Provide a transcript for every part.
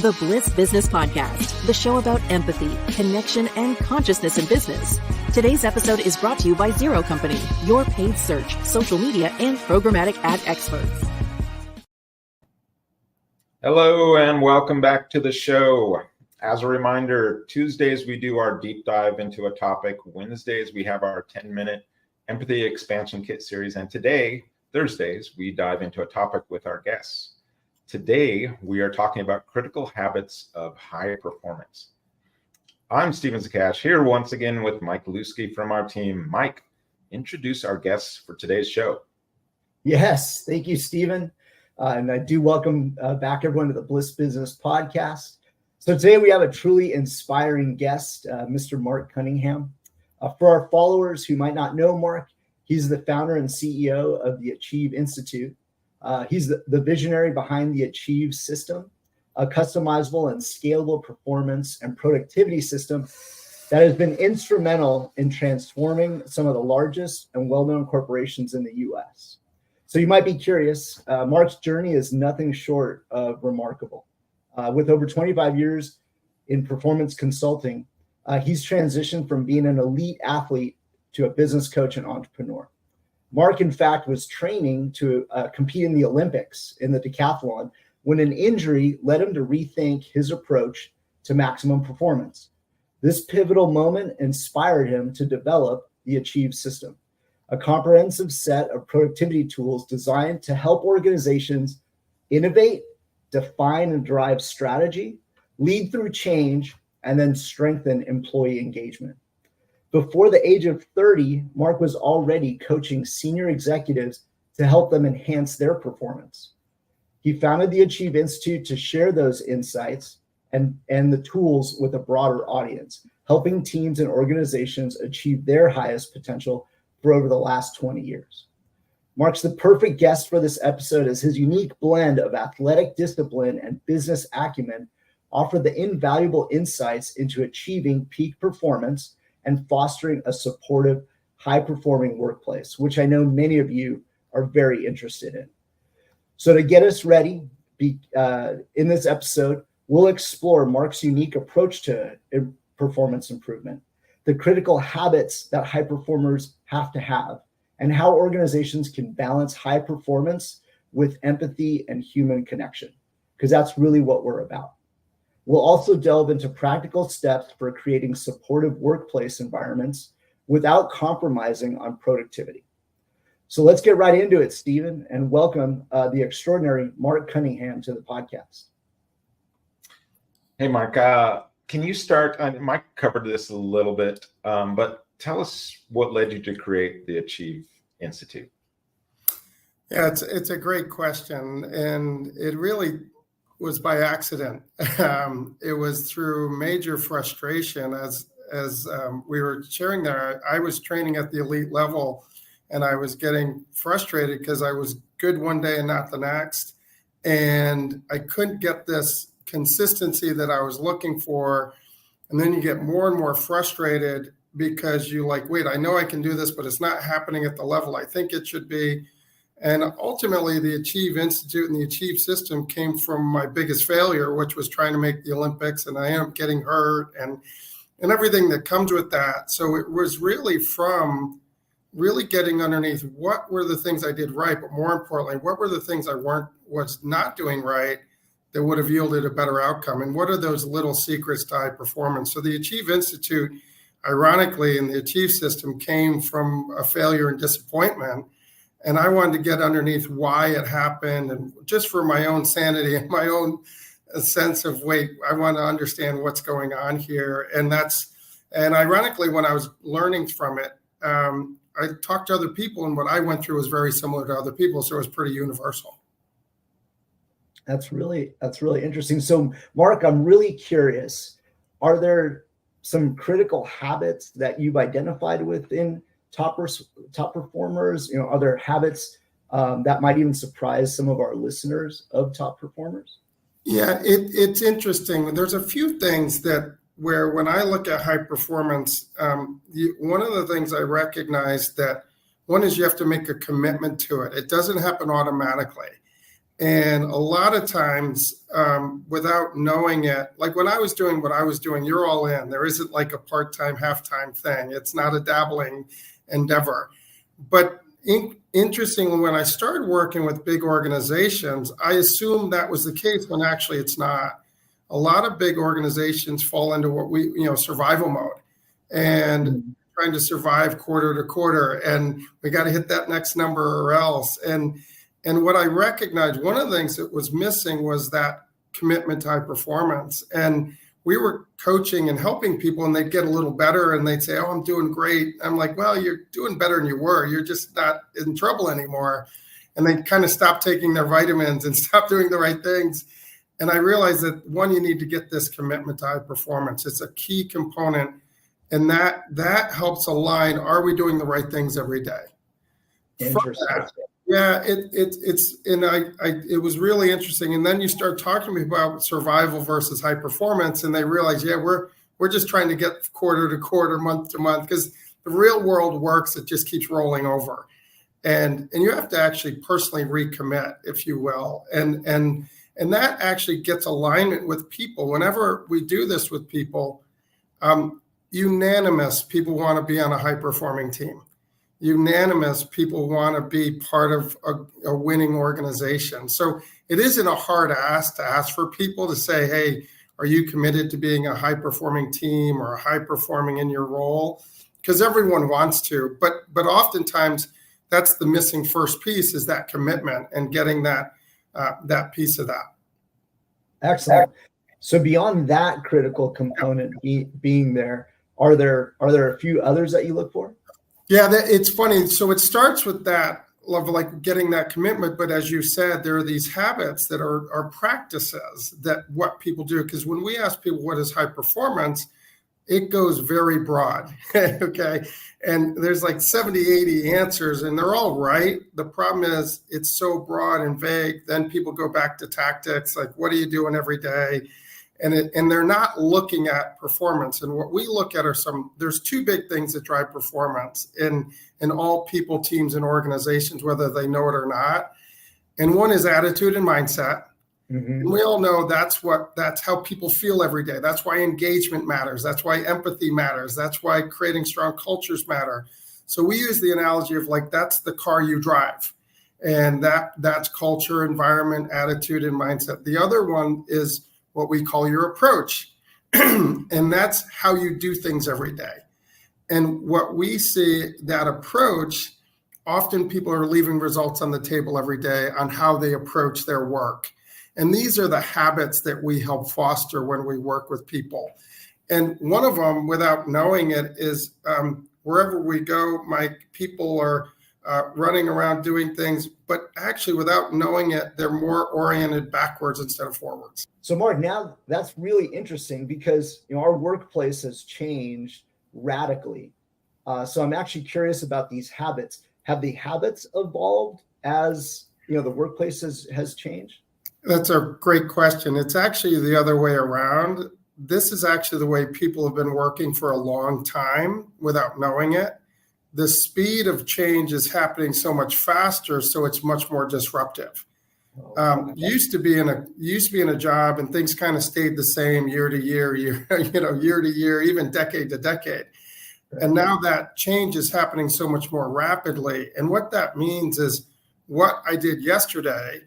The Bliss Business Podcast, the show about empathy, connection, and consciousness in business. Today's episode is brought to you by Zero Company, your paid search, social media, and programmatic ad experts. Hello, and welcome back to the show. As a reminder, Tuesdays we do our deep dive into a topic. Wednesdays we have our 10-minute empathy expansion kit series. And today, Thursdays, we dive into a topic with our guests. Today, we are talking about critical habits of high performance. I'm Stephen Sakach, here once again with Mike Liwski from our team. Mike, introduce our guests for today's show. Yes, thank you, Stephen. And I do welcome back everyone to the Bliss Business Podcast. So today we have a truly inspiring guest, Mr. Mark Cunningham. For our followers who might not know Mark, he's the founder and CEO of the Achieve Institute. He's the visionary behind the Achieve system, a customizable and scalable performance and productivity system that has been instrumental in transforming some of the largest and well-known corporations in the U.S. So you might be curious, Mark's journey is nothing short of remarkable. With over 25 years in performance consulting, he's transitioned from being an elite athlete to a business coach and entrepreneur. Mark, in fact, was training to compete in the Olympics in the decathlon when an injury led him to rethink his approach to maximum performance. This pivotal moment inspired him to develop the Achieve system, a comprehensive set of productivity tools designed to help organizations innovate, define and drive strategy, lead through change, and then strengthen employee engagement. Before the age of 30, Mark was already coaching senior executives to help them enhance their performance. He founded the Achieve Institute to share those insights and the tools with a broader audience, helping teams and organizations achieve their highest potential for over the last 20 years. Mark's the perfect guest for this episode as his unique blend of athletic discipline and business acumen offer the invaluable insights into achieving peak performance and fostering a supportive, high-performing workplace, which I know many of you are very interested in. So to get us ready, in this episode, we'll explore Mark's unique approach to performance improvement, the critical habits that high performers have to have, and how organizations can balance high performance with empathy and human connection, because that's really what we're about. We'll also delve into practical steps for creating supportive workplace environments without compromising on productivity. So let's get right into it, Stephen, and welcome the extraordinary Mark Cunningham to the podcast. Hey, Mark, can you start? Mike covered this a little bit, but tell us what led you to create the Achieve Institute. Yeah, it's a great question, and it really was by accident. It was through major frustration as we were sharing there. I was training at the elite level, and I was getting frustrated because I was good one day and not the next, and I couldn't get this consistency that I was looking for. And then you get more and more frustrated because you like, wait, I know I can do this, but it's not happening at the level I think it should be. And ultimately, the Achieve Institute and the Achieve system came from my biggest failure, which was trying to make the Olympics, and I ended up getting hurt and everything that comes with that. So it was really from really getting underneath what were the things I did right, but more importantly, what were the things I was not doing right that would have yielded a better outcome, and what are those little secrets to high performance? So the Achieve Institute, ironically, and the Achieve system came from a failure and disappointment. And I wanted to get underneath why it happened, and just for my own sanity and my own sense of, wait, I want to understand what's going on here. And ironically, when I was learning from it, I talked to other people, and what I went through was very similar to other people. So it was pretty universal. That's really interesting. So Mark, I'm really curious, are there some critical habits that you've identified within top performers? Are there habits that might even surprise some of our listeners of top performers? Yeah, it's interesting. There's a few things where when I look at high performance, one of the things I recognize that one is you have to make a commitment to it. It doesn't happen automatically. And a lot of times, without knowing it, like when I was doing what I was doing, you're all in. There isn't like a part-time, half-time thing. It's not a dabbling endeavor. But interestingly, when I started working with big organizations, I assumed that was the case when actually it's not. A lot of big organizations fall into what we, survival mode and trying to survive quarter to quarter. And we got to hit that next number or else. And what I recognized, one of the things that was missing was that commitment to high performance. And we were coaching and helping people, and they'd get a little better and they'd say, "Oh, I'm doing great." I'm like, "Well, you're doing better than you were. You're just not in trouble anymore." And they kind of stopped taking their vitamins and stopped doing the right things. And I realized that, one, you need to get this commitment to high performance. It's a key component. And that helps align, are we doing the right things every day? Interesting. Yeah, it was really interesting. And then you start talking to me about survival versus high performance, and they realize, yeah, we're just trying to get quarter to quarter, month to month, because the real world works. It just keeps rolling over, and you have to actually personally recommit, if you will, and that actually gets alignment with people. Whenever we do this with people, unanimous people want to be on a high performing team. Unanimous people want to be part of a winning organization. So it isn't a hard ask to ask for people to say, "Hey, are you committed to being a high performing team or high performing in your role?" Because everyone wants to, but oftentimes that's the missing first piece, is that commitment and getting that piece of that. Excellent. So beyond that critical component being there, are there a few others that you look for? Yeah, it's funny. So it starts with that level, like getting that commitment. But as you said, there are these habits that are practices that what people do. Because when we ask people what is high performance, it goes very broad. Okay. And there's like 70, 80 answers, and they're all right. The problem is it's so broad and vague. Then people go back to tactics, like, what are you doing every day? And they're not looking at performance. And what we look at there's two big things that drive performance in all people, teams, and organizations, whether they know it or not. And one is attitude and mindset. Mm-hmm. And we all know that's how people feel every day. That's why engagement matters. That's why empathy matters. That's why creating strong cultures matter. So we use the analogy of, like, that's the car you drive. And that's culture, environment, attitude, and mindset. The other one is what we call your approach. And that's how you do things every day. And what we see, that approach, often people are leaving results on the table every day on how they approach their work. And these are the habits that we help foster when we work with people. And one of them, without knowing it, is wherever we go, Mike, people are running around doing things, but actually without knowing it, they're more oriented backwards instead of forwards. So Mark, now that's really interesting, because our workplace has changed radically. So I'm actually curious about these habits. Have the habits evolved as the workplace has changed? That's a great question. It's actually the other way around. This is actually the way people have been working for a long time without knowing it. The speed of change is happening so much faster, so it's much more disruptive. Used to be in a job, and things kind of stayed the same year to year, year to year, even decade to decade. And now that change is happening so much more rapidly. And what that means is, what I did yesterday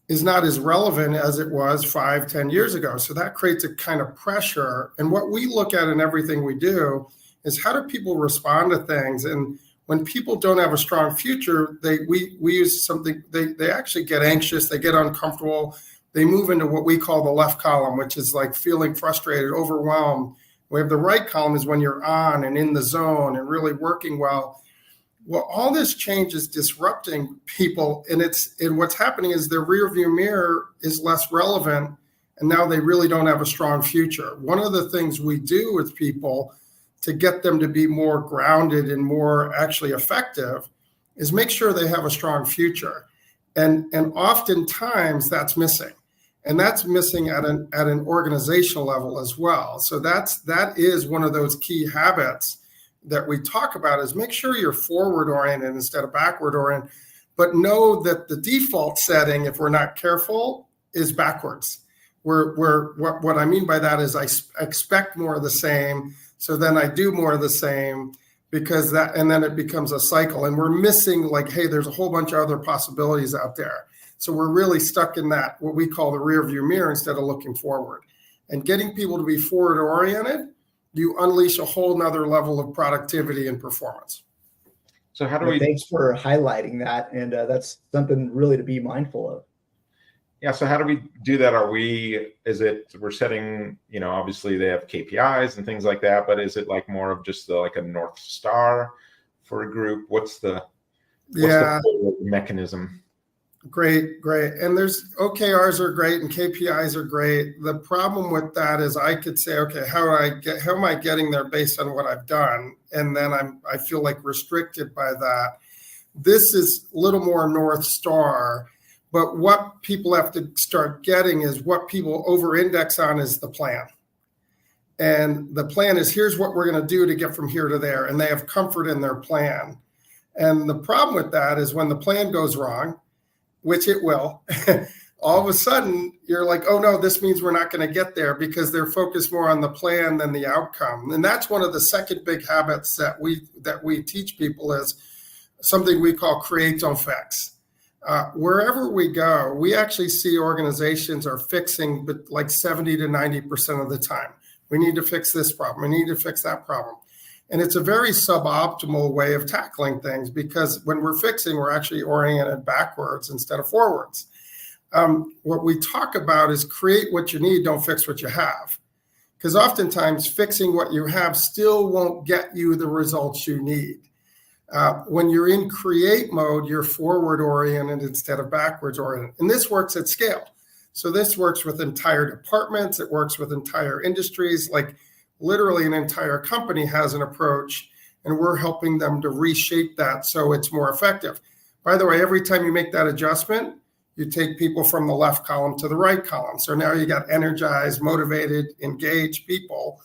is not as relevant as it was 5, 10 years ago. So that creates a kind of pressure. And what we look at in everything we do is, how do people respond to things? And when people don't have a strong future, we use something, they actually get anxious, they get uncomfortable, they move into what we call the left column, which is like feeling frustrated, overwhelmed. We have the right column is when you're on and in the zone and really working well. Well, all this change is disrupting people, and what's happening is their rearview mirror is less relevant, and now they really don't have a strong future. One of the things we do with people to get them to be more grounded and more actually effective is make sure they have a strong future. And oftentimes that's missing. And that's missing at an organizational level as well. So that is one of those key habits that we talk about, is make sure you're forward oriented instead of backward oriented. but know that the default setting, if we're not careful, is backwards. What I mean by that is I expect more of the same, so then I do more of the same, because that, and then it becomes a cycle, and we're missing, like, hey, there's a whole bunch of other possibilities out there. So we're really stuck in that, what we call the rear view mirror, instead of looking forward. And getting people to be forward oriented, you unleash a whole nother level of productivity and performance. So how do we? Thanks for highlighting that, and that's something really to be mindful of. Yeah. So how do we do that? We're setting, obviously they have KPIs and things like that, but is it like more of just like a North Star for a group? What's the mechanism? Great. And there's OKRs are great and KPIs are great. The problem with that is I could say, okay, how am I getting there based on what I've done? And then I feel like restricted by that. This is a little more North Star, but what people have to start getting is what people over-index on is the plan. And the plan is, here's what we're going to do to get from here to there. And they have comfort in their plan. And the problem with that is when the plan goes wrong, which it will, all of a sudden you're like, oh no, this means we're not going to get there, because they're focused more on the plan than the outcome. And that's one of the second big habits that we teach people, is something we call create, don't fix. Wherever we go, we actually see organizations are fixing, but like 70 to 90% of the time. We need to fix this problem. We need to fix that problem. And it's a very suboptimal way of tackling things, because when we're fixing, we're actually oriented backwards instead of forwards. What we talk about is create what you need, don't fix what you have. Because oftentimes fixing what you have still won't get you the results you need. When you're in create mode, you're forward oriented instead of backwards oriented. And this works at scale. So this works with entire departments. It works with entire industries. Like literally an entire company has an approach, and we're helping them to reshape that so it's more effective. By the way, every time you make that adjustment, you take people from the left column to the right column. So now you got energized, motivated, engaged people.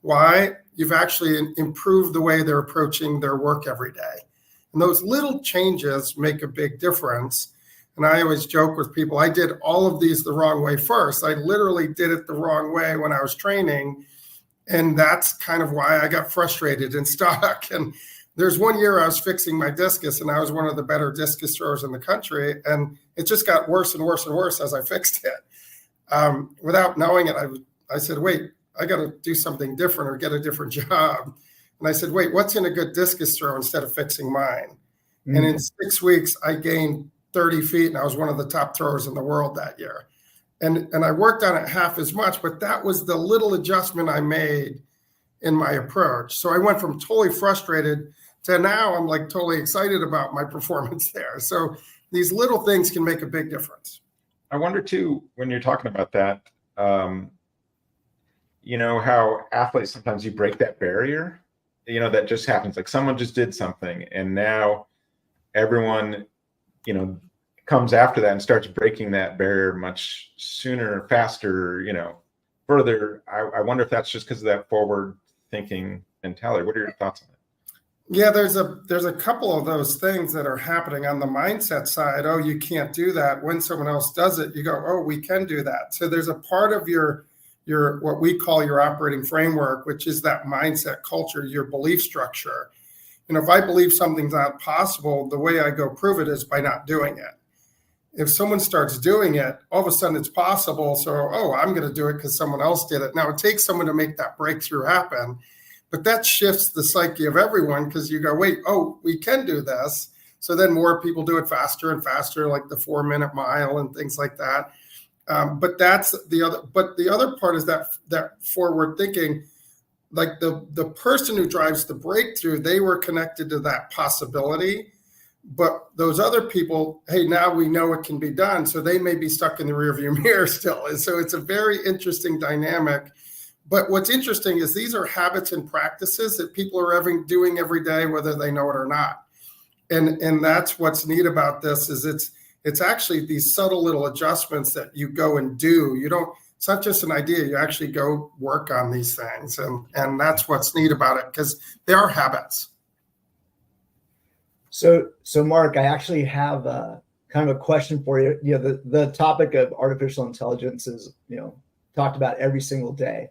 Why? You've actually improved the way they're approaching their work every day. And those little changes make a big difference. And I always joke with people, I did all of these the wrong way first. I literally did it the wrong way when I was training. And that's kind of why I got frustrated and stuck. And there's one year I was fixing my discus, and I was one of the better discus throwers in the country. And it just got worse and worse and worse as I fixed it. Without knowing it, I said, wait, I got to do something different or get a different job. And I said, wait, what's in a good discus throw instead of fixing mine? Mm-hmm. And in 6 weeks, I gained 30 feet, and I was one of the top throwers in the world that year. And I worked on it half as much, but that was the little adjustment I made in my approach. So I went from totally frustrated to now I'm like totally excited about my performance there. So these little things can make a big difference. I wonder too, when you're talking about that, how athletes, sometimes you break that barrier, that just happens. Like someone just did something, and now everyone, comes after that and starts breaking that barrier much sooner, faster, further. I wonder if that's just because of that forward thinking mentality. What are your thoughts on that? Yeah, there's a couple of those things that are happening on the mindset side. Oh, you can't do that. When someone else does it, you go, oh, we can do that. So there's a part of your what we call your operating framework, which is that mindset culture, your belief structure. And if I believe something's not possible, the way I go prove it is by not doing it. If someone starts doing it, all of a sudden it's possible. So, I'm going to do it because someone else did it. Now, it takes someone to make that breakthrough happen. But that shifts the psyche of everyone, because you go, wait, we can do this. So then more people do it faster and faster, like the 4-minute mile and things like that. But that's the other. But the other part is that forward thinking, like the person who drives the breakthrough, they were connected to that possibility. But those other people, hey, now we know it can be done. So they may be stuck in the rearview mirror still. And so it's a very interesting dynamic. But what's interesting is these are habits and practices that people are doing every day, whether they know it or not. And that's what's neat about this, is it's actually these subtle little adjustments that you go and do. It's not just an idea. You actually go work on these things. And that's what's neat about it, because they are habits. So Mark, I actually have kind of a question for you. You know, the topic of artificial intelligence is, talked about every single day.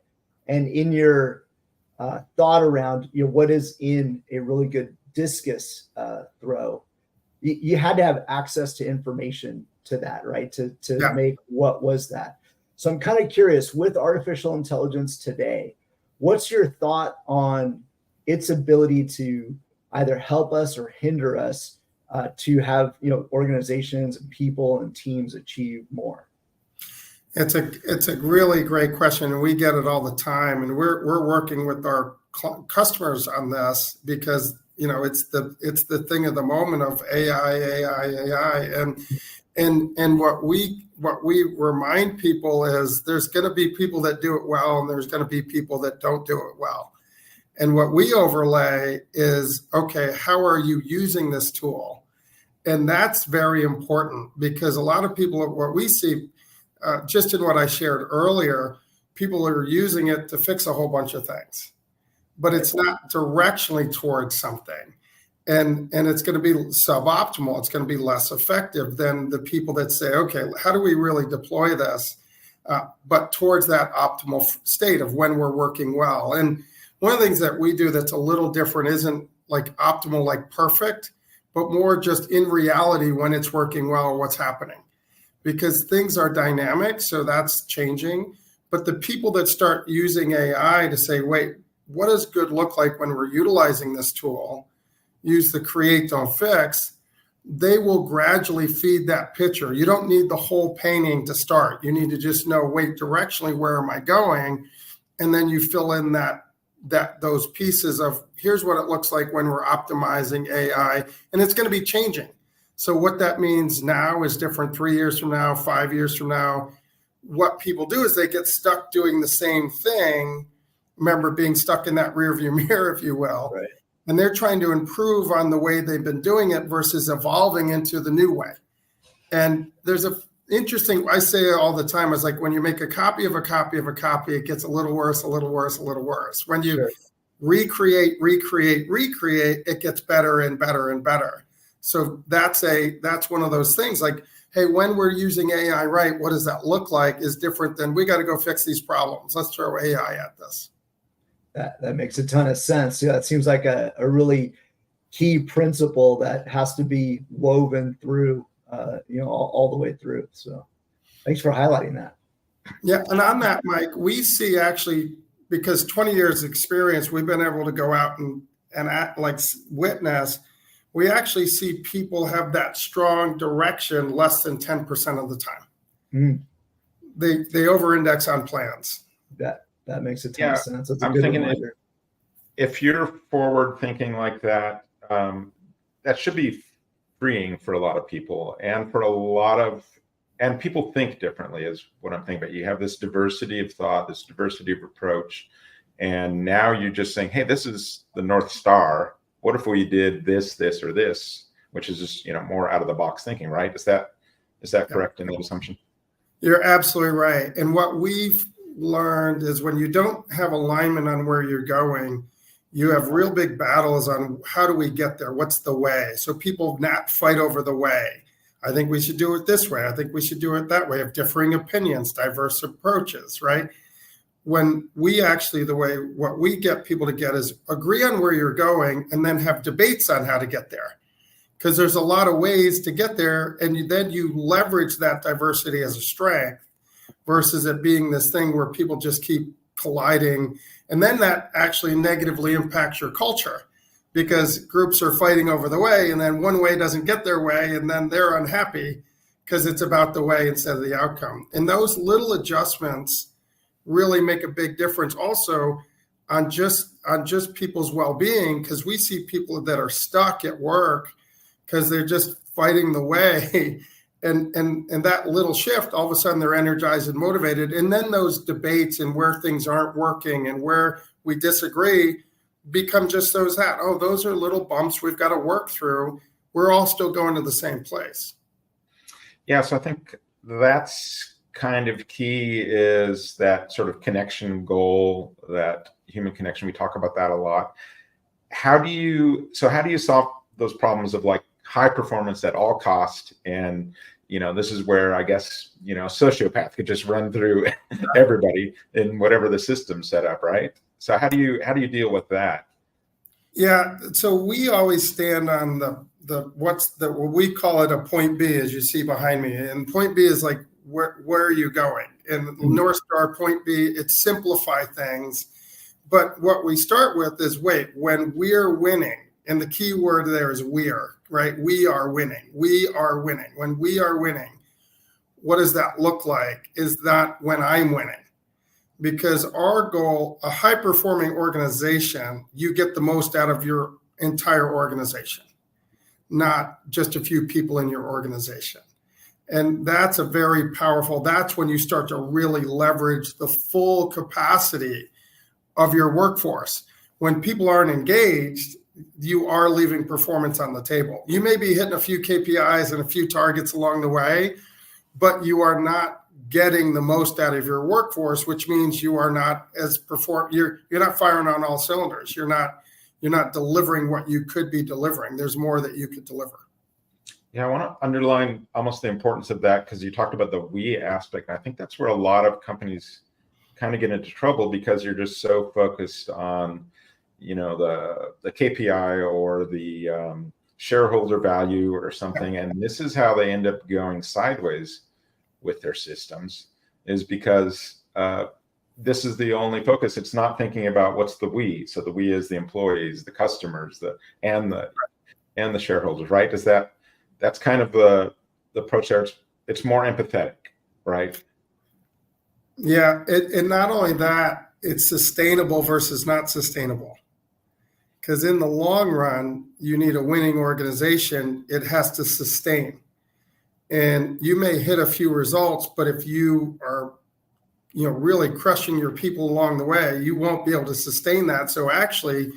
And in your thought around, what is in a really good discus throw, you had to have access to information to that, right? To make what was that. So I'm kind of curious, with artificial intelligence today, what's your thought on its ability to either help us or hinder us to have organizations and people and teams achieve more? It's a really great question, and we get it all the time. And we're working with our customers on this because it's the thing of the moment of AI, and what we remind people is there's going to be people that do it well, and there's going to be people that don't do it well. And what we overlay is, okay, how are you using this tool? And that's very important because a lot of people, what we see, just in what I shared earlier, people are using it to fix a whole bunch of things, but it's not directionally towards something. And it's going to be suboptimal. It's going to be less effective than the people that say, okay, how do we really deploy this? But towards that optimal state of when we're working well. And one of the things that we do that's a little different isn't like optimal, like perfect, but more just in reality when it's working well, what's happening. Because things are dynamic, so that's changing. But the people that start using AI to say, wait, what does good look like when we're utilizing this tool? Use the create, don't fix. They will gradually feed that picture. You don't need the whole painting to start. You need to just know, wait, directionally, where am I going? And then you fill in those pieces of here's what it looks like when we're optimizing AI, and it's going to be changing. So what that means now is different 3 years from now, 5 years from now. What people do is they get stuck doing the same thing. Remember being stuck in that rearview mirror, if you will. Right. And they're trying to improve on the way they've been doing it versus evolving into the new way. And there's I say it all the time, it's like when you make a copy of a copy of a copy, it gets a little worse, a little worse, a little worse. When you recreate, it gets better and better and better. So that's one of those things like, hey, when we're using AI right, what does that look like is different than we got to go fix these problems. Let's throw AI at this. That makes a ton of sense. Yeah, it seems like a really key principle that has to be woven through, all the way through. So thanks for highlighting that. Yeah, and on that, Mike, we see actually, because 20 years experience, we've been able to go out and act, like witness. We actually see people have that strong direction less than 10% of the time. Mm. They over-index on plans. That makes a ton of sense. That's a I'm good thinking reminder. If you're forward thinking like that, that should be freeing for a lot of people, and and people think differently is what I'm thinking about. You have this diversity of thought, this diversity of approach, and now you're just saying, hey, this is the North Star. What if we did this, or this, which is just, more out of the box thinking, right? Is that correct in that assumption? You're absolutely right. And what we've learned is when you don't have alignment on where you're going, you have real big battles on how do we get there? What's the way? So people not fight over the way. I think we should do it this way. I think we should do it that way, of differing opinions, diverse approaches, right? When we actually, what we get people to get is agree on where you're going and then have debates on how to get there. Because there's a lot of ways to get there, and then you leverage that diversity as a strength versus it being this thing where people just keep colliding. And then that actually negatively impacts your culture because groups are fighting over the way, and then one way doesn't get their way, and then they're unhappy because it's about the way instead of the outcome. And those little adjustments really make a big difference also on just people's well-being, because we see people that are stuck at work because they're just fighting the way. And that little shift, all of a sudden they're energized and motivated. And then those debates and where things aren't working and where we disagree become just those are little bumps we've got to work through. We're all still going to the same place. Yeah, so I think that's kind of key, is that sort of connection goal, that human connection. We talk about that a lot. How do you solve those problems of like high performance at all cost. And, this is where I guess, a sociopath could just run through everybody in whatever the system's set up, right? So how do you deal with that? Yeah, so we always stand on what we call it a point B, as you see behind me. And point B is like, where are you going? And North Star point B, it's simplify things. But what we start with is, when we're winning, and the key word there is we're, right? We are winning. We are winning. When we are winning, what does that look like? Is that when I'm winning? Because our goal, a high-performing organization, you get the most out of your entire organization, not just a few people in your organization. And that's that's when you start to really leverage the full capacity of your workforce. When people aren't engaged, you are leaving performance on the table. You may be hitting a few KPIs and a few targets along the way, but you are not getting the most out of your workforce, which means you are not you're not firing on all cylinders. You're not delivering what you could be delivering. There's more that you could deliver. Yeah, I want to underline almost the importance of that, because you talked about the we aspect. And I think that's where a lot of companies kind of get into trouble, because you're just so focused on, the KPI or the shareholder value or something. And this is how they end up going sideways with their systems, is because this is the only focus. It's not thinking about what's the we. So the we is the employees, the customers, and the shareholders, right? That's kind of the approach there. It's more empathetic, right? Yeah, and not only that, it's sustainable versus not sustainable. Because in the long run, you need a winning organization. It has to sustain. And you may hit a few results, but if you are, really crushing your people along the way, you won't be able to sustain that. So actually,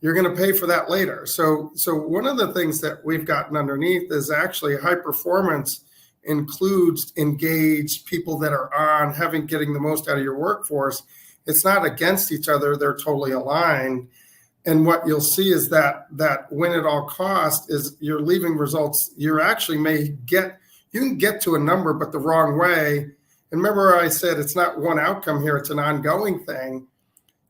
you're going to pay for that later. So one of the things that we've gotten underneath is actually high performance includes engaged people that are getting the most out of your workforce. It's not against each other. They're totally aligned. And what you'll see is that win at all cost is you're leaving results. You can get to a number, but the wrong way. And remember, I said it's not one outcome here. It's an ongoing thing.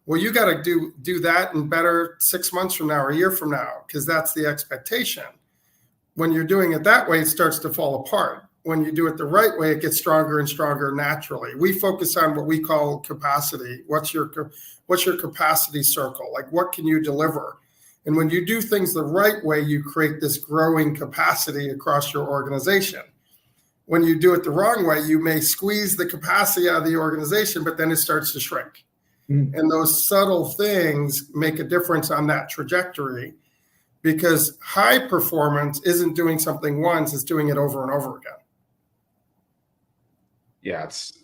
Well, you got to do that and better 6 months from now or a year from now, because that's the expectation. When you're doing it that way, it starts to fall apart. When you do it the right way, it gets stronger and stronger naturally. We focus on what we call capacity. What's your capacity circle? Like, what can you deliver? And when you do things the right way, you create this growing capacity across your organization. When you do it the wrong way, you may squeeze the capacity out of the organization, but then it starts to shrink. And those subtle things make a difference on that trajectory, because high performance isn't doing something once, it's doing it over and over again. Yeah, it's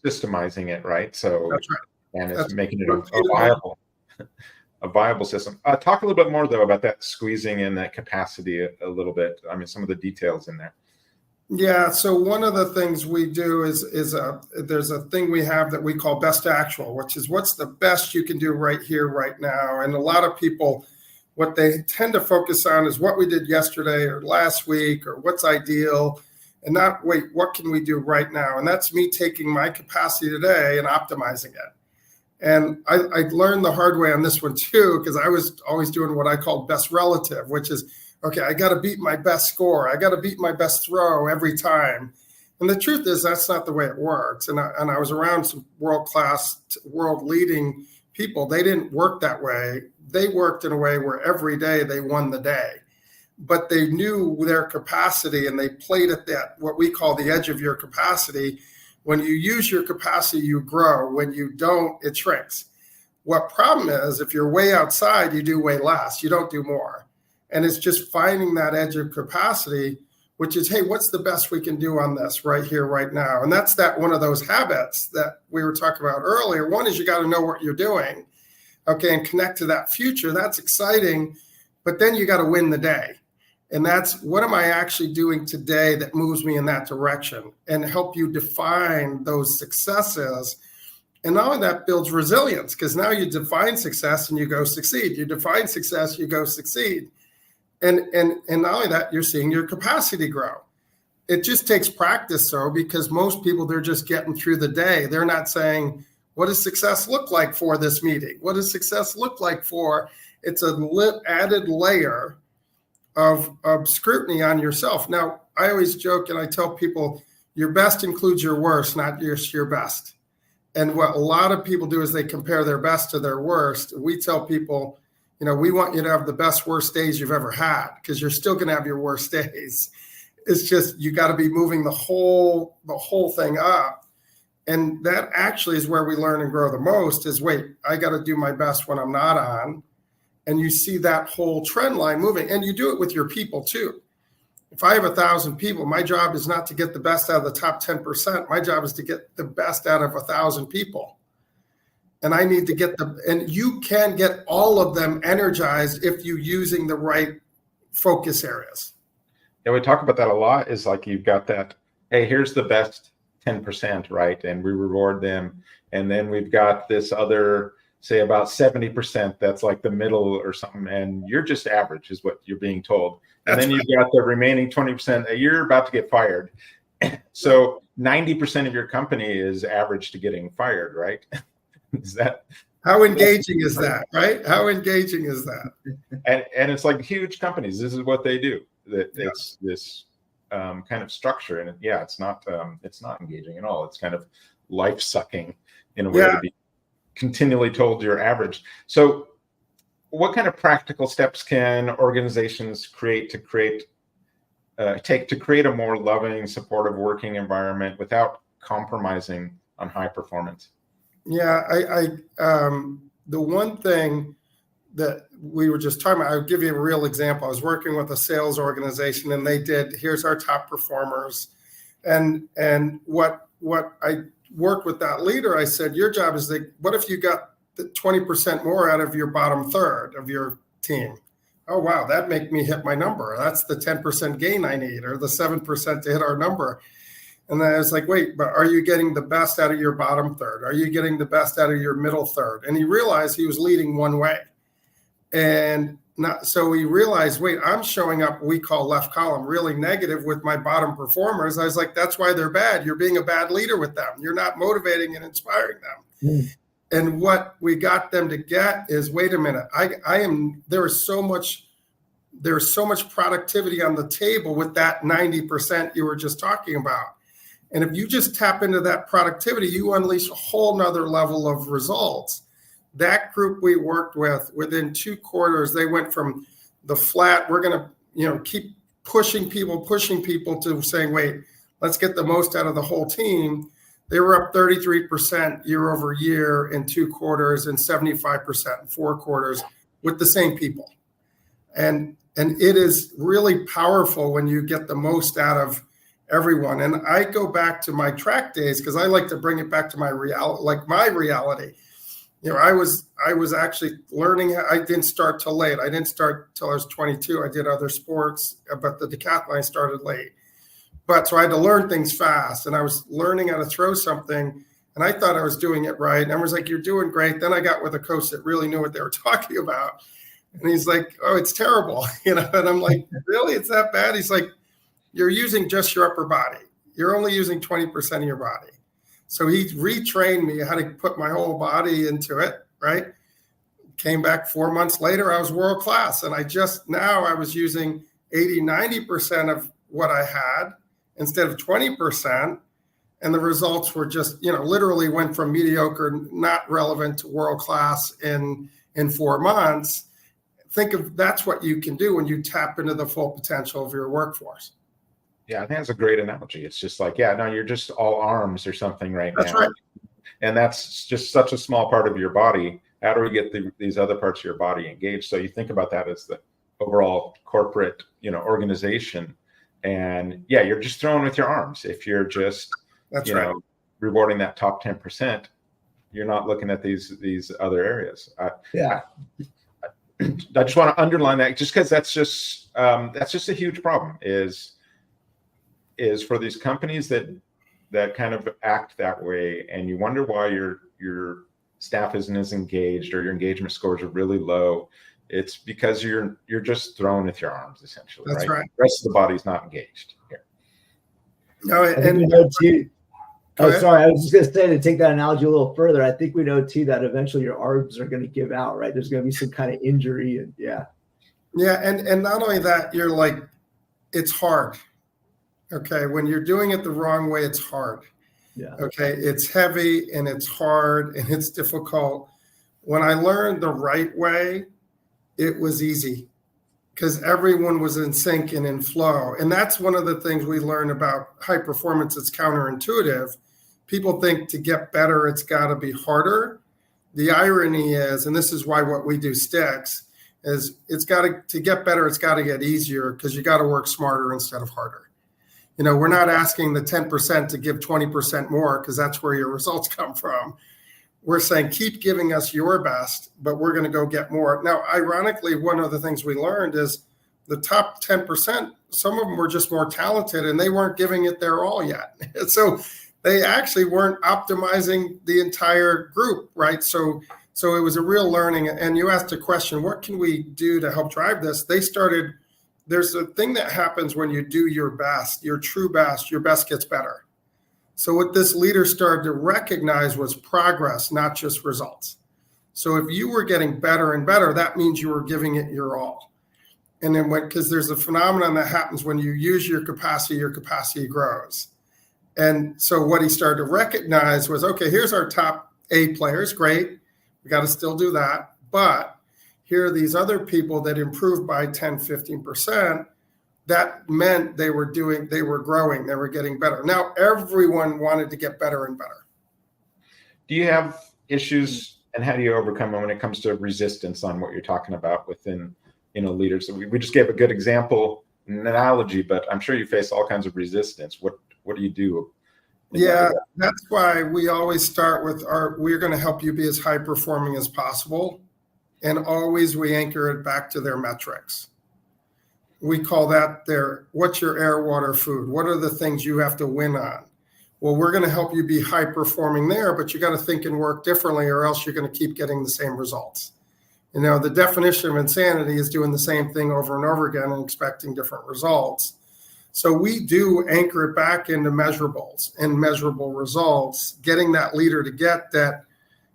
systemizing it, right? So that's right. And it's making it a viable system. Talk a little bit more though about that squeezing in that capacity a little bit. I mean, some of the details in there. Yeah. So one of the things we do is there's a thing we have that we call best actual, which is what's the best you can do right here, right now. And a lot of people, what they tend to focus on is what we did yesterday or last week or what's ideal, and not what can we do right now? And that's me taking my capacity today and optimizing it. And I learned the hard way on this one too, because I was always doing what I call best relative, which is, okay, I got to beat my best score. I got to beat my best throw every time. And the truth is that's not the way it works. And I was around some world-class, world-leading people. They didn't work that way. They worked in a way where every day they won the day. But they knew their capacity and they played at that, what we call the edge of your capacity. When you use your capacity, you grow. When you don't, it shrinks. What problem is, if you're way outside, you do way less. You don't do more. And it's just finding that edge of capacity, which is, hey, what's the best we can do on this right here, right now? And that's one of those habits that we were talking about earlier. One is you got to know what you're doing, okay, and connect to that future. That's exciting, but then you got to win the day. And that's, what am I actually doing today that moves me in that direction, and help you define those successes. And not only that, builds resilience, because now you define success and you go succeed. You define success, you go succeed. And not only that, you're seeing your capacity grow. It just takes practice, though, because most people, they're just getting through the day. They're not saying, what does success look like for this meeting? What does success look like for? It's an added layer of scrutiny on yourself. Now, I always joke and I tell people, your best includes your worst, not just your best. And what a lot of people do is they compare their best to their worst. We tell people, we want you to have the best worst days you've ever had, because you're still going to have your worst days. It's just, you got to be moving the whole thing up. And that actually is where we learn and grow the most is, wait, I got to do my best when I'm not on. And you see that whole trend line moving, and you do it with your people too. If I have 1,000 people, my job is not to get the best out of the top 10%. My job is to get the best out of 1,000 people. And I need to get and you can get all of them energized if you're using the right focus areas. Yeah, we talk about that a lot, is like, you've got that, hey, here's the best 10%, right? And we reward them. And then we've got this other, say about 70%, that's like the middle or something, and you're just average is what you're being told. And That's then right. you've got the remaining 20%, you're about to get fired. So 90% of your company is average to getting fired, right? Is that How engaging is that, right? How engaging is that? and it's like huge companies, this is what they do. That Yeah. it's this kind of structure, and it's not engaging at all. It's kind of life sucking in a way to be continually told you're average. So what kind of practical steps can organizations take to create a more loving, supportive working environment without compromising on high performance? Yeah, the one thing that we were just talking about, I'll give you a real example. I was working with a sales organization, and they did, here's our top performers. And what I worked with that leader, I said, your job is what if you got the 20% more out of your bottom third of your team? Oh, wow, that make me hit my number. That's the 10% gain I need, or the 7% to hit our number. And then I was like, wait, but are you getting the best out of your bottom third? Are you getting the best out of your middle third? And he realized he was leading one way. So he realized, wait, I'm showing up, we call left column, really negative with my bottom performers. I was like, that's why they're bad. You're being a bad leader with them. You're not motivating and inspiring them. And what we got them to get is, wait a minute, there's so much productivity on the table with that 90% you were just talking about. And if you just tap into that productivity, you unleash a whole nother level of results. That group we worked with, within 2 quarters, they went from the flat, we're going to, keep pushing people to saying, wait, let's get the most out of the whole team. They were up 33% year over year in 2 quarters and 75% in 4 quarters with the same people. And it is really powerful when you get the most out of everyone. And I go back to my track days, because I like to bring it back to my reality. I was actually learning. I didn't start till late. I didn't start till I was 22. I did other sports, but the decathlon started late. But so I had to learn things fast, and I was learning how to throw something, and I thought I was doing it right. And I was like, you're doing great. Then I got with a coach that really knew what they were talking about. And he's like, oh, it's terrible. And I'm like, really? It's that bad? He's like, you're using just your upper body. You're only using 20% of your body. So he retrained me how to put my whole body into it, right? Came back 4 months later, I was world class. And I was using 80, 90% of what I had instead of 20%. And the results were just, literally went from mediocre, not relevant, to world class in 4 months. That's what you can do when you tap into the full potential of your workforce. Yeah, I think that's a great analogy. It's just like, you're just all arms or something now. That's right. And that's just such a small part of your body. How do we get these other parts of your body engaged? So you think about that as the overall corporate, organization. And you're just throwing with your arms. If you're just, rewarding that top 10%, you're not looking at these other areas. I just want to underline that, just because that's just a huge problem, is for these companies that kind of act that way, and you wonder why your staff isn't as engaged, or your engagement scores are really low. it's because you're just throwing with your arms, essentially. That's right. The rest of the body's not engaged here. No, I think we know too. Oh, sorry. I was just going to say, to take that analogy a little further, I think we know too that eventually your arms are going to give out, right? There's going to be some kind of injury, and yeah, and not only that, you're like, it's hard. Okay, when you're doing it the wrong way, it's hard. Yeah. Okay, it's heavy and it's hard and it's difficult. When I learned the right way, it was easy because everyone was in sync and in flow. And that's one of the things we learn about high performance. It's counterintuitive. People think to get better, it's got to be harder. The irony is, and this is why what we do sticks, is it's got to get better, it's got to get easier because you got to work smarter instead of harder. You know, we're not asking the 10% to give 20% more because that's where your results come from. We're saying, keep giving us your best, but we're going to go get more. Now, ironically, one of the things we learned is the top 10%, some of them were just more talented and they weren't giving it their all yet. So they actually weren't optimizing the entire group, right? So it was a real learning. And you asked a question, what can we do to help drive this? There's a thing that happens when you do your best, your true best, your best gets better. So what this leader started to recognize was progress, not just results. So if you were getting better and better, that means you were giving it your all. And then because there's a phenomenon that happens when you use your capacity grows. And so what he started to recognize was, okay, here's our top A players. Great. We got to still do that. But here are these other people that improved by 10, 15%. That meant they were growing, they were getting better. Now, everyone wanted to get better and better. Do you have issues, and how do you overcome them when it comes to resistance on what you're talking about within, leaders? So we just gave a good example, an analogy, but I'm sure you face all kinds of resistance. What do you do? Yeah, that's why we always start with we're going to help you be as high performing as possible. And always we anchor it back to their metrics. We call that what's your air, water, food? What are the things you have to win on? Well, we're going to help you be high performing there, but you got to think and work differently or else you're going to keep getting the same results. The definition of insanity is doing the same thing over and over again and expecting different results. So we do anchor it back into measurables and measurable results, getting that leader to get that,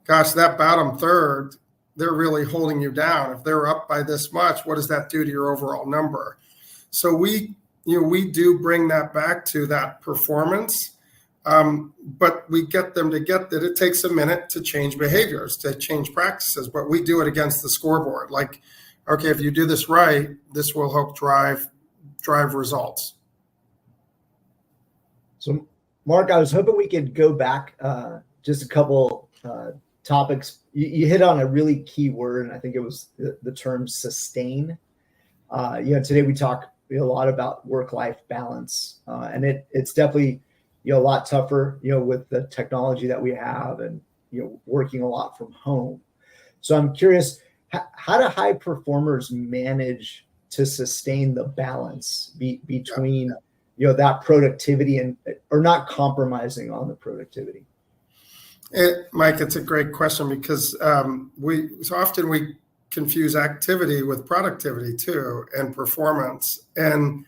gosh, that bottom third, they're really holding you down. If they're up by this much, what does that do to your overall number? So we do bring that back to that performance, but we get them to get that it takes a minute to change behaviors, to change practices, but we do it against the scoreboard. Like, okay, if you do this right, this will help drive results. So, Mark, I was hoping we could go back just a couple topics. You hit on a really key word, and I think it was the term sustain. Today we talk a lot about work-life balance, and it's definitely a lot tougher, with the technology that we have and working a lot from home. So I'm curious, how do high performers manage to sustain the balance between that productivity or not compromising on the productivity? Mike, it's a great question because so often we confuse activity with productivity too, and performance. And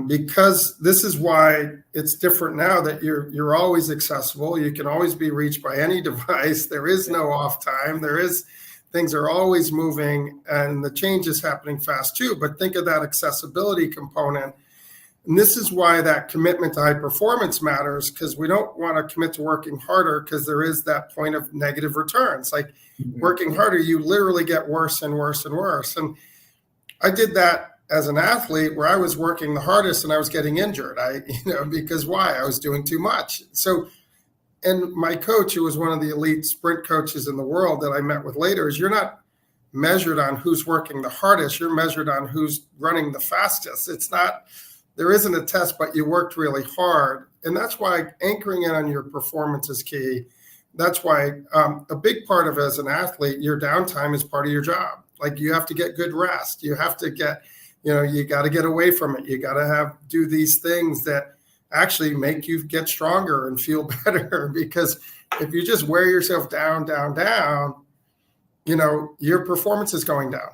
because this is why it's different now that you're always accessible. You can always be reached by any device. There is no off time. Things are always moving, and the change is happening fast too. But think of that accessibility component. And this is why that commitment to high performance matters, because we don't want to commit to working harder because there is that point of negative returns. Like working harder, you literally get worse and worse and worse. And I did that as an athlete where I was working the hardest and I was getting injured. Because why? I was doing too much. So, and my coach, who was one of the elite sprint coaches in the world that I met with later, is you're not measured on who's working the hardest. You're measured on who's running the fastest. There isn't a test, but you worked really hard. And that's why anchoring in on your performance is key. That's why a big part of as an athlete, your downtime is part of your job. Like you have to get good rest. You have to get, you got to get away from it. You got to do these things that actually make you get stronger and feel better. Because if you just wear yourself down, your performance is going down.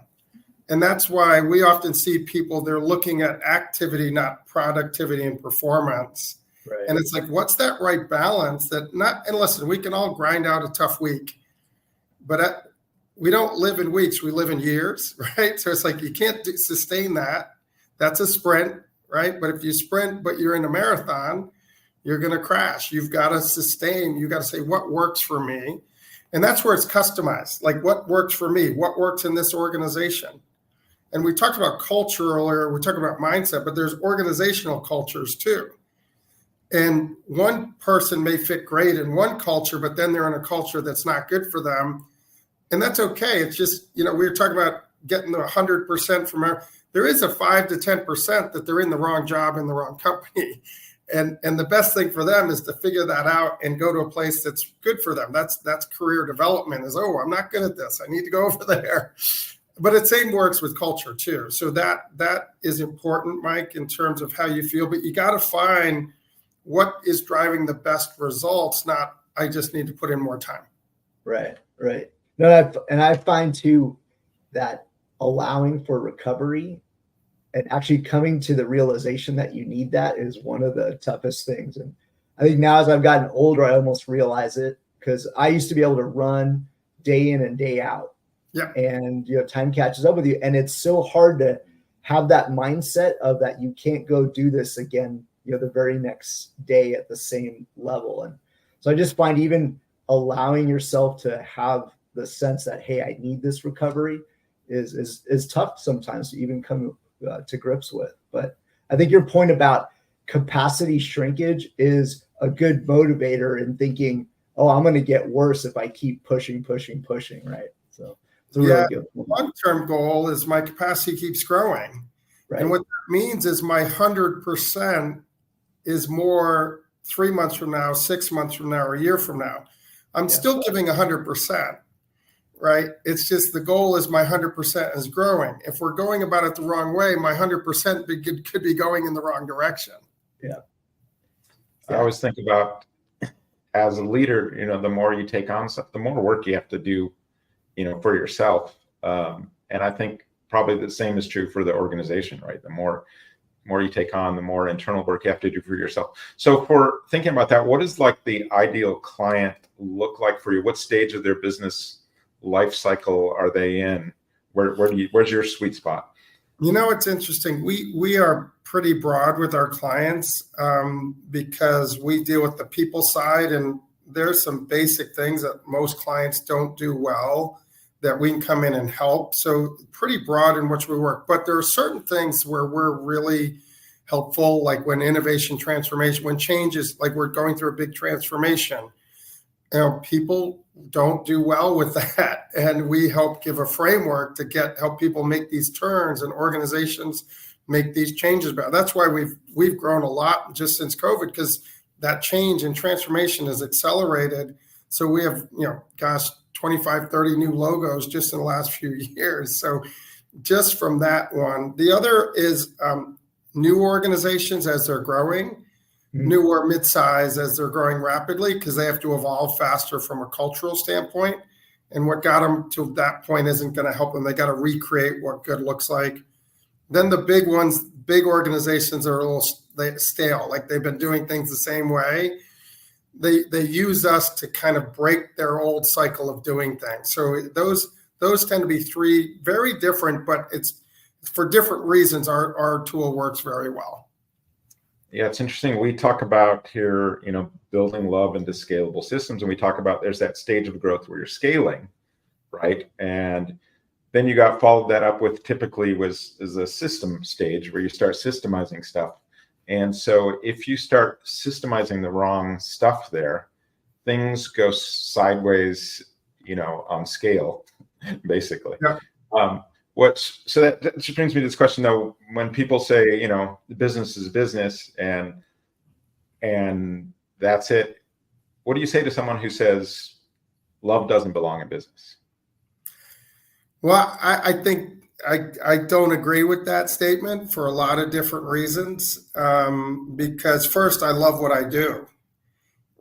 And that's why we often see people, they're looking at activity, not productivity and performance. Right. And it's like, what's that right balance and listen, we can all grind out a tough week, but we don't live in weeks, we live in years, right? So it's like, you can't sustain that. That's a sprint, right? But if you sprint, but you're in a marathon, you're going to crash. You've got to sustain. You got to say, what works for me? And that's where it's customized. Like, what works for me? What works in this organization? And we talked about culture earlier. We talked about mindset, but there's organizational cultures too. And one person may fit great in one culture, but then they're in a culture that's not good for them. And that's okay. It's just, we were talking about getting the 100% from there is a 5 to 10% that they're in the wrong job in the wrong company. And the best thing for them is to figure that out and go to a place that's good for them. That's career development is, I'm not good at this. I need to go over there. But it same works with culture too. So that is important, Mike, in terms of how you feel. But you got to find what is driving the best results, not I just need to put in more time. Right. No, and I find too that allowing for recovery and actually coming to the realization that you need that is one of the toughest things. And I think now as I've gotten older, I almost realize it, because I used to be able to run day in and day out. Yeah. And time catches up with you. And it's so hard to have that mindset of that you can't go do this again, the very next day at the same level. And so I just find even allowing yourself to have the sense that, hey, I need this recovery is tough sometimes to even come to grips with. But I think your point about capacity shrinkage is a good motivator in thinking, I'm going to get worse if I keep pushing, right? So it's a really good point. Long-term goal is my capacity keeps growing. Right. And what that means is my 100% is more 3 months from now, 6 months from now, or a year from now. I'm still giving 100%. Right? It's just the goal is my 100% is growing. If we're going about it the wrong way, my 100% could be going in the wrong direction. Yeah. I always think about, as a leader, the more you take on stuff, the more work you have to do, for yourself. And I think probably the same is true for the organization, right? The more you take on, the more internal work you have to do for yourself. So for thinking about that, what does like the ideal client look like for you? What stage of their business life cycle are they in? Where's your sweet spot? It's interesting. We are pretty broad with our clients because we deal with the people side, and there's some basic things that most clients don't do well that we can come in and help. So pretty broad in which we work. But there are certain things where we're really helpful, like when innovation transformation, when changes, like we're going through a big transformation. People don't do well with that. And we help give a framework to help people make these turns and organizations make these changes better. That's why we've grown a lot just since COVID, because that change and transformation has accelerated. So we have, 25, 30 new logos just in the last few years. So just from that one. The other is new organizations as they're growing. New or mid-size as they're growing rapidly, because they have to evolve faster from a cultural standpoint. And what got them to that point isn't going to help them. They got to recreate what good looks like. Then the big ones, big organizations are a little stale, like they've been doing things the same way. They use us to kind of break their old cycle of doing things. So those tend to be three very different, but it's for different reasons. Our tool works very well. Yeah, it's interesting. We talk about here, building love into scalable systems. And we talk about there's that stage of growth where you're scaling, right? And then you got followed that up with typically is a system stage where you start systemizing stuff. And so if you start systemizing the wrong stuff there, things go sideways, on scale, basically. Yeah. So that just brings me to this question though. When people say, the business is business and that's it, what do you say to someone who says love doesn't belong in business? Well, I think I don't agree with that statement for a lot of different reasons. Because first, I love what I do,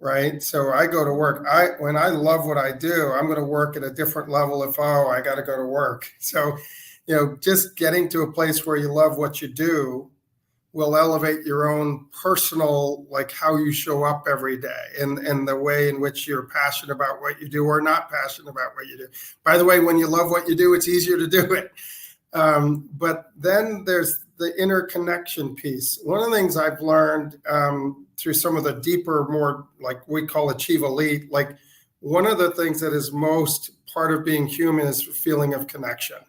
right? So I go to work. When I love what I do, I'm going to work at a different level if, oh, I got to go to work. So, just getting to a place where you love what you do will elevate your own personal, like how you show up every day and the way in which you're passionate about what you do or not passionate about what you do. By the way, when you love what you do, it's easier to do it. But then there's the interconnection piece. One of the things I've learned through some of the deeper, more like we call Achieve Elite, like one of the things that is most part of being human is a feeling of connection.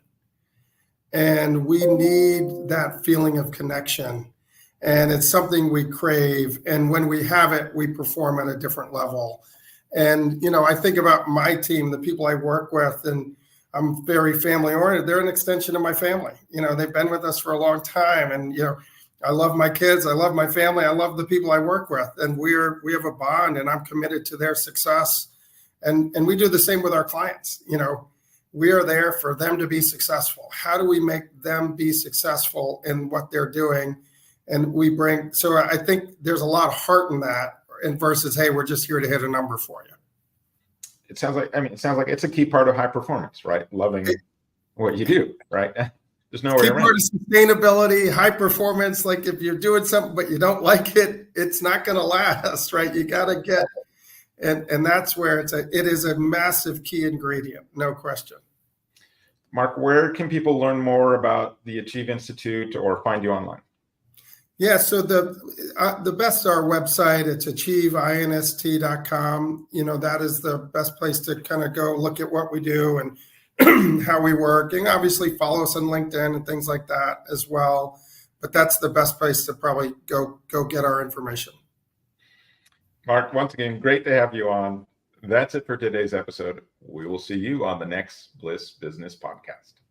And we need that feeling of connection. And it's something we crave. And when we have it, we perform at a different level. And, I think about my team, the people I work with, and I'm very family oriented. They're an extension of my family. They've been with us for a long time. And, I love my kids. I love my family. I love the people I work with. And we have a bond, and I'm committed to their success. And we do the same with our clients. We are there for them to be successful. How do we make them be successful in what they're doing? And so I think there's a lot of heart in that, and versus, hey, we're just here to hit a number for you. It sounds like it's a key part of high performance, right? Loving what you do, right? There's no way around. Key part of sustainability, high performance. Like if you're doing something but you don't like it, it's not going to last, right? You got to get, and that's where it is a massive key ingredient, no question. Mark, where can people learn more about the Achieve Institute or find you online? Yeah, so the best our website, it's achieveinst.com. That is the best place to kind of go look at what we do and how we work, and obviously follow us on LinkedIn and things like that as well. But that's the best place to probably go get our information. Mark, once again, great to have you on. That's it for today's episode. We will see you on the next Bliss Business Podcast.